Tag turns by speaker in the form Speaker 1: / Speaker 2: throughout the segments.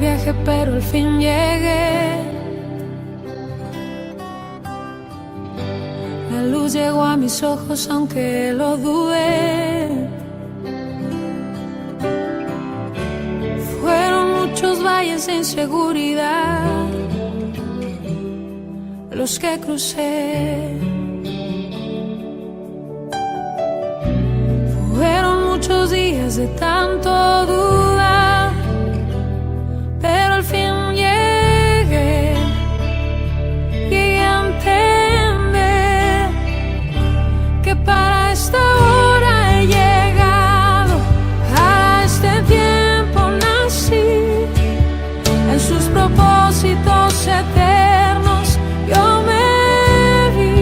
Speaker 1: viaje, pero al fin llegué. La luz llegó a mis ojos aunque lo dudé. Fueron muchos valles de inseguridad los que crucé. Fueron muchos días de tanto dudar, pero al fin llegué a entender que para esta hora he llegado, a este tiempo nací, en sus propósitos eternos yo me vi.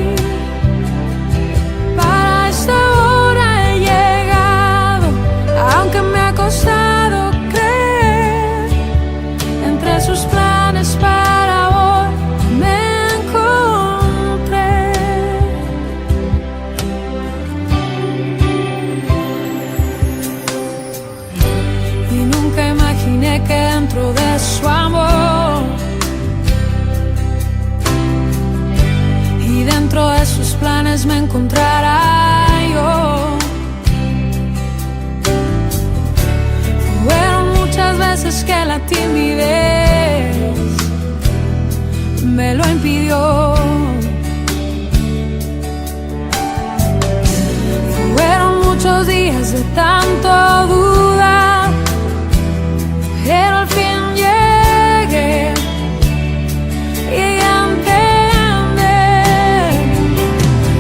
Speaker 1: Para esta hora he llegado, aunque me ha costado creer, entre sus planes para hoy me encontré. Y nunca imaginé que dentro de su amor y dentro de sus planes me encontrará yo. Fueron muchas veces que la timidez me lo impidió. Fueron muchos días de tanto dudar, pero al fin llegué a entender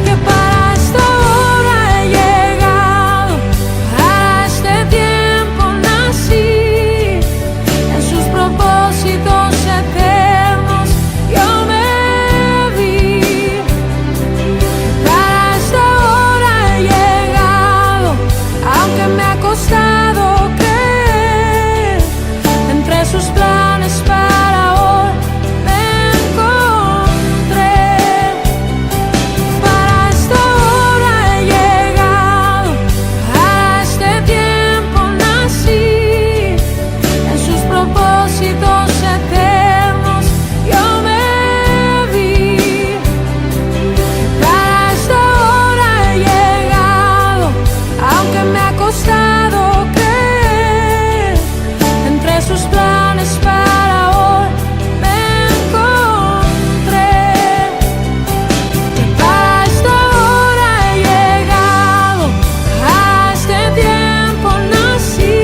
Speaker 1: que para esta hora he llegado, a este tiempo nací, en sus propósitos eternos yo me vi. Para esta hora he llegado, aunque me ha costado creer, entre sus planes para hoy me encontré. Para esta hora he llegado, a este tiempo nací, en sus propósitos eternos yo me vi. Para esta hora he llegado, aunque me ha costado creer, entre sus planes para hoy me encontré. Para esta hora he llegado, a este tiempo nací,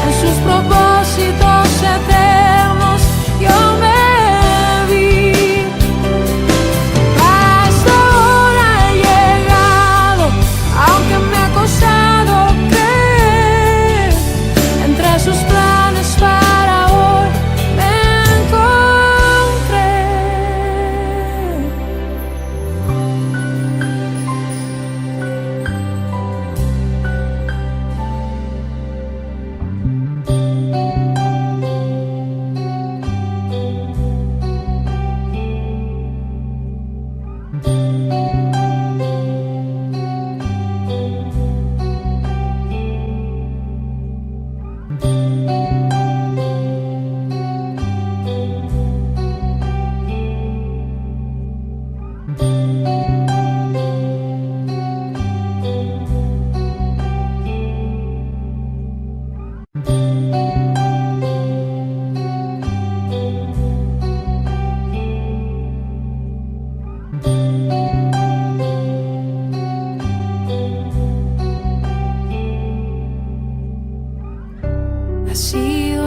Speaker 1: en sus propósitos eternos yo me vi. Para esta hora he llegado, aunque me ha costado creer, entre sus planes para hoy me encontré. Ha sido